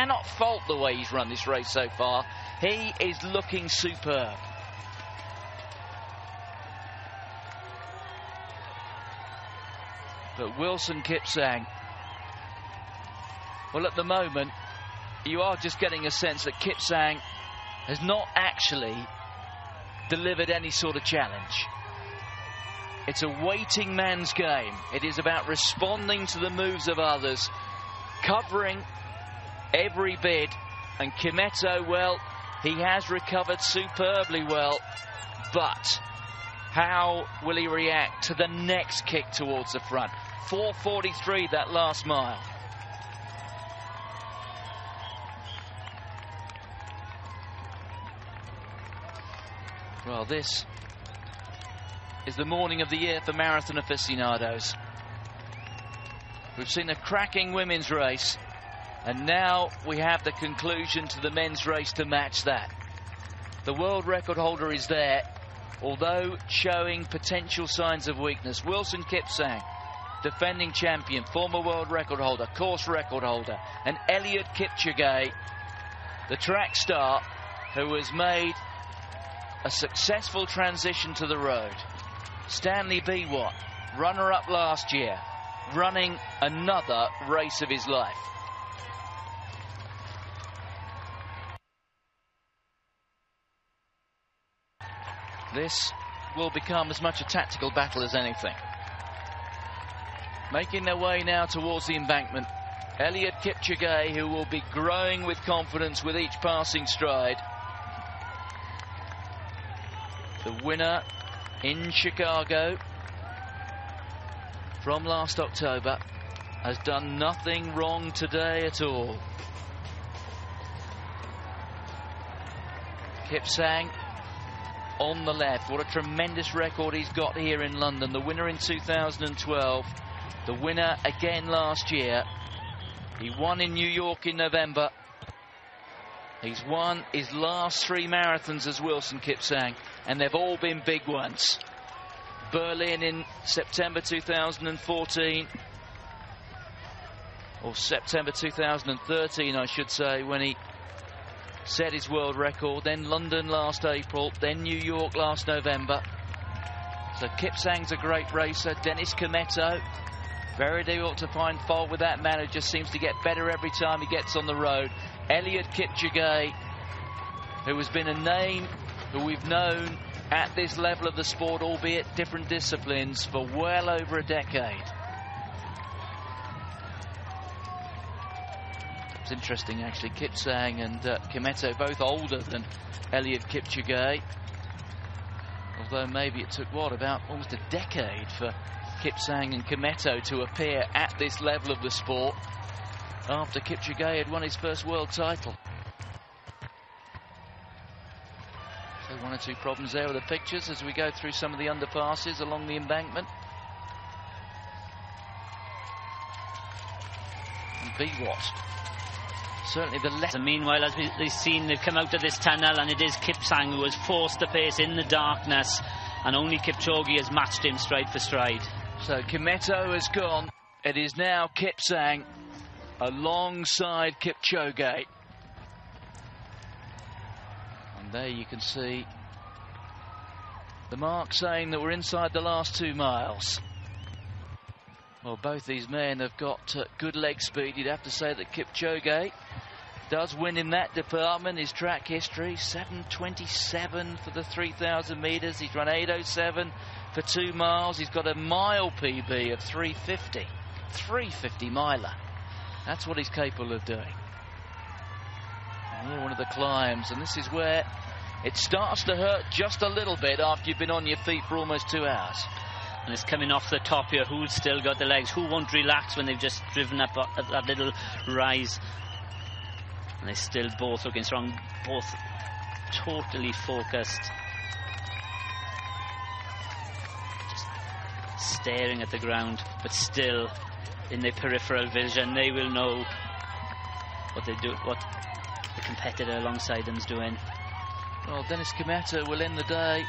cannot fault the way he's run this race so far. He is looking superb. But Wilson Kipsang, well, at the moment, you are just getting a sense that Kipsang has not actually delivered any sort of challenge. It's a waiting man's game. It is about responding to the moves of others, covering every bid. And Kipchopge, well, he has recovered superbly well, but how will he react to the next kick towards the front? 4:43 that last mile. Well, this is the morning of the year for marathon aficionados. We've seen a cracking women's race, and now we have the conclusion to the men's race to match that. The world record holder is there, although showing potential signs of weakness. Wilson Kipsang, defending champion, former world record holder, course record holder, and Eliud Kipchopge, the track star, who has made a successful transition to the road. Stanley Biwott, runner-up last year, running another race of his life. This will become as much a tactical battle as anything. Making their way now towards the embankment, Eliud Kipchopge, who will be growing with confidence with each passing stride. The winner in Chicago from last October has done nothing wrong today at all. Kipsang on the left. What a tremendous record he's got here in London. The winner in 2012, the winner again last year. He won in New York in November. He's won his last 3 marathons as Wilson Kipsang, and they've all been big ones. Berlin in September 2014, or September 2013 I should say, when he set his world record. Then London last April, then New York last November. So Kipsang's a great racer. Dennis Kipchopge, very difficult to find fault with that man, who just seems to get better every time he gets on the road. Eliud Kipchopge, who has been a name who we've known at this level of the sport, albeit different disciplines, for well over a decade. It's interesting actually, Kipsang and Kipchopge both older than Eliud Kipchopge, although maybe it took about almost a decade for Kipsang and Kipchopge to appear at this level of the sport after Kipchopge had won his first world title. So 1 or 2 problems there with the pictures as we go through some of the underpasses along the embankment. And Biwott, certainly the left. And meanwhile, as we've seen, they've come out of this tunnel, and it is Kipsang who has forced the pace in the darkness, and only Kipchoge has matched him stride for stride. So Kipchopge has gone. It is now Kipsang alongside Kipchoge. And there you can see the mark saying that we're inside the last 2 miles. Well, both these men have got good leg speed. You'd have to say that Kipchoge does win in that department. His track history, 7:27 for the 3,000 metres. He's run 8:07 for 2 miles. He's got a mile PB of 3:50. 350 miler. That's what he's capable of doing. And here, one of the climbs, and this is where it starts to hurt just a little bit after you've been on your feet for almost 2 hours. And it's coming off the top here. Who's still got the legs? Who won't relax when they've just driven up that little rise? And they're still both looking strong, both totally focused, just staring at the ground, but still in their peripheral vision. They will know what they do, what the competitor alongside them is doing. Well, Dennis Kipchopge will end the day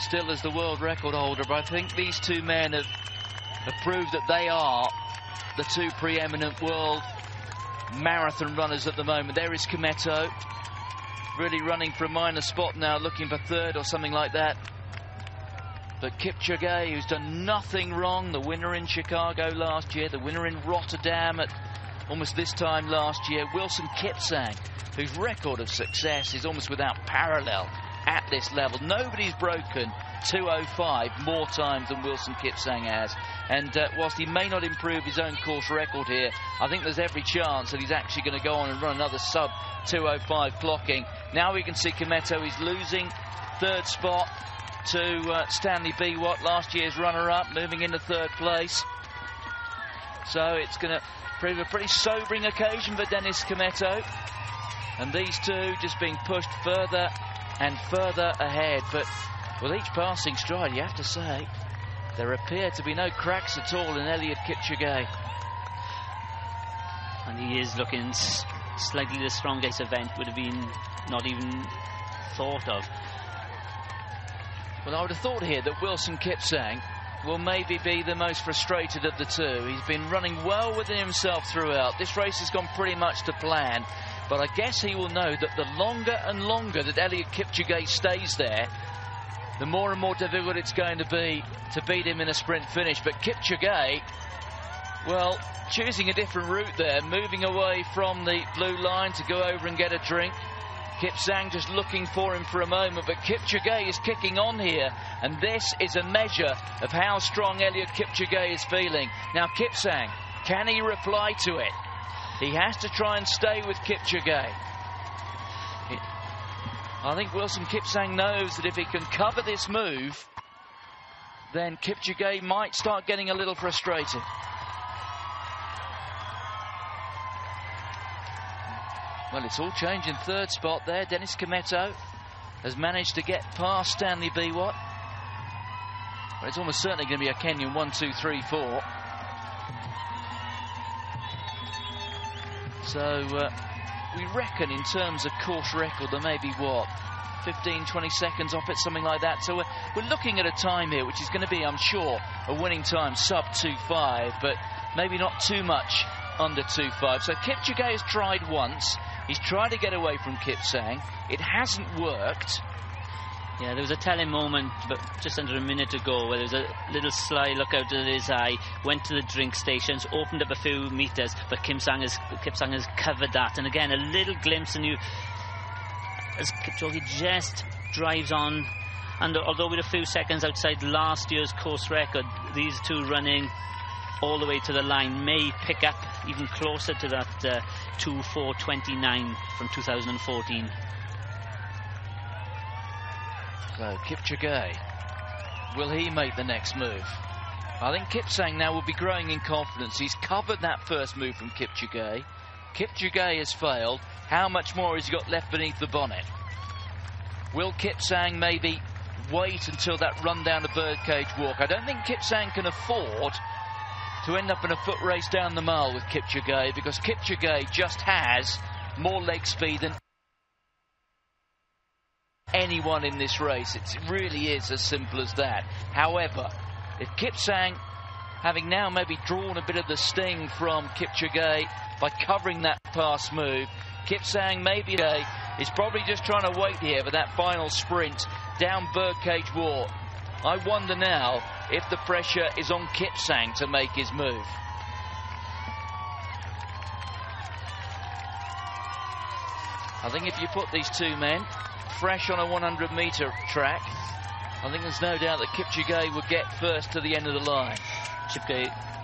still as the world record holder, but I think these 2 men have proved that they are the 2 preeminent world marathon runners at the moment. There is Kipchopge, really running for a minor spot now, looking for third or something like that. But Kipchopge, who's done nothing wrong, the winner in Chicago last year, the winner in Rotterdam at almost this time last year, Wilson Kipsang, whose record of success is almost without parallel at this level. Nobody's broken 2:05 more times than Wilson Kipsang has, and whilst he may not improve his own course record here, I think there's every chance that he's actually going to go on and run another sub 2:05 clocking. Now we can see Kipchopge is losing third spot to Stanley Biwott, last year's runner-up, moving into third place. So it's going to prove a pretty sobering occasion for Dennis Kipchopge, and these two just being pushed further and further ahead. But with each passing stride, you have to say, there appear to be no cracks at all in Eliud Kipchopge. And he is looking slightly the strongest event would have been not even thought of. Well, I would have thought here that Wilson Kipsang will maybe be the most frustrated of the two. He's been running well within himself throughout. This race has gone pretty much to plan, but I guess he will know that the longer and longer that Eliud Kipchopge stays there, the more and more difficult it's going to be to beat him in a sprint finish. But Kipchopge, well, choosing a different route there, moving away from the blue line to go over and get a drink. Kipsang just looking for him for a moment, but Kipchopge is kicking on here, and this is a measure of how strong Eliud Kipchopge is feeling. Now Kipsang, can he reply to it? He has to try and stay with Kipchopge. I think Wilson Kipsang knows that if he can cover this move, then Kipchopge might start getting a little frustrated. Well, it's all changing. Third spot there. Dennis Kipchopge has managed to get past Stanley Biwott. Well, it's almost certainly going to be a Kenyan 1, 2, 3, 4. So we reckon in terms of course record there may be, what, 15, 20 seconds off it, something like that. So we're looking at a time here which is going to be, I'm sure, a winning time, sub 2:05, but maybe not too much under 2:05. So Kipchopge has tried once. He's tried to get away from Kipsang. It hasn't worked. Yeah, there was a telling moment but just under a minute ago where there was a little sly look out of his eye, went to the drink stations, opened up a few meters, but Kipsang has covered that. And again, a little glimpse, and as Kipchoge just drives on, and although with a few seconds outside last year's course record, these two running all the way to the line may pick up even closer to that 2:4:29 from 2014. So Kipchopge, will he make the next move? I think Kipsang now will be growing in confidence. He's covered that first move from Kipchopge. Kipchopge has failed. How much more has he got left beneath the bonnet? Will Kipsang maybe wait until that run down the birdcage walk? I don't think Kipsang can afford to end up in a foot race down the mile with Kipchopge, because Kipchopge just has more leg speed than anyone in this race. It really is as simple as that. However, if Kipsang, having now maybe drawn a bit of the sting from Kipchopge by covering that pass move, Kipsang maybe is probably just trying to wait here for that final sprint down birdcage walk. I wonder now if the pressure is on Kipsang to make his move. I think if you put these two men fresh on a 100-meter track, I think there's no doubt that Kipchopge would get first to the end of the line.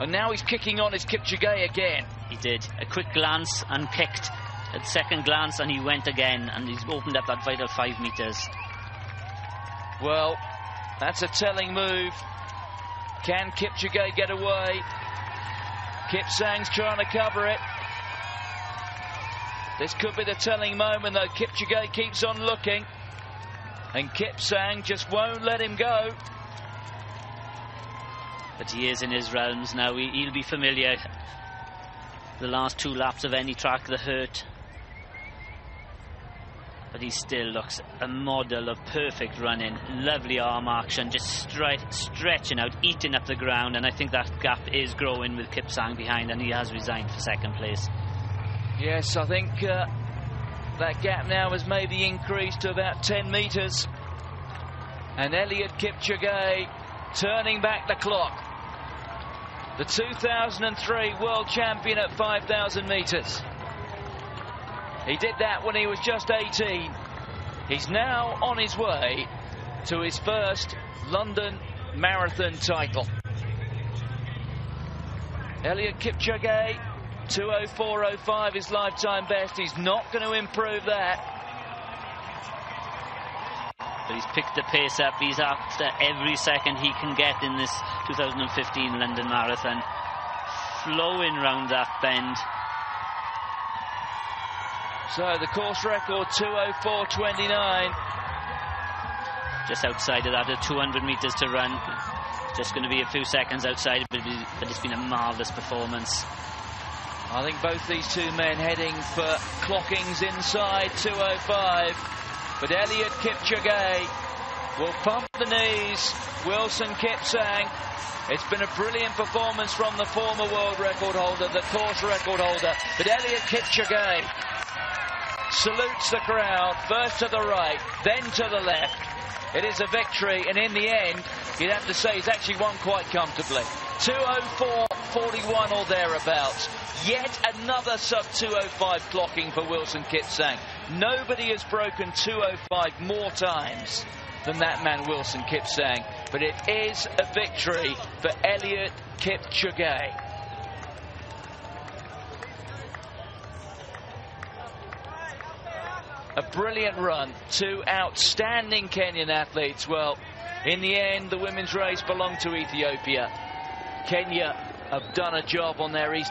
And now he's kicking on his Kipchopge again. He did. A quick glance and kicked. A second glance and he went again, and he's opened up that vital 5 meters. Well, that's a telling move. Can Kipchopge get away? Kipsang's trying to cover it. This could be the telling moment, though. Kipchopge keeps on looking, and Kipsang just won't let him go. But he is in his realms now. He'll be familiar. The last 2 laps of any track that hurt. But he still looks a model of perfect running. Lovely arm action, just stretching out, eating up the ground. And I think that gap is growing with Kipsang behind, and he has resigned for second place. Yes, I think that gap now has maybe increased to about 10 metres. And Eliud Kipchopge turning back the clock. The 2003 world champion at 5,000 metres. He did that when he was just 18. He's now on his way to his first London Marathon title. Eliud Kipchopge, 2:04.05, his lifetime best. He's not going to improve that. But he's picked the pace up. He's after every second he can get in this 2015 London Marathon. Flowing round that bend. So the course record, 2:04.29. Just outside of that, 200 metres to run. Just going to be a few seconds outside, but it's been a marvellous performance. I think both these two men heading for clockings inside 2:05. But Eliud Kipchopge will pump the knees. Wilson Kipsang. It's been a brilliant performance from the former world record holder, the course record holder. But Eliud Kipchopge salutes the crowd, first to the right, then to the left. It is a victory, and in the end, you'd have to say he's actually won quite comfortably. 2:04.41 or thereabouts. Yet another sub-2:05 clocking for Wilson Kipsang. Nobody has broken 2:05 more times than that man Wilson Kipsang. But it is a victory for Eliud Kipchopge. A brilliant run. Two outstanding Kenyan athletes. Well, in the end, the women's race belonged to Ethiopia. Kenya have done a job on their East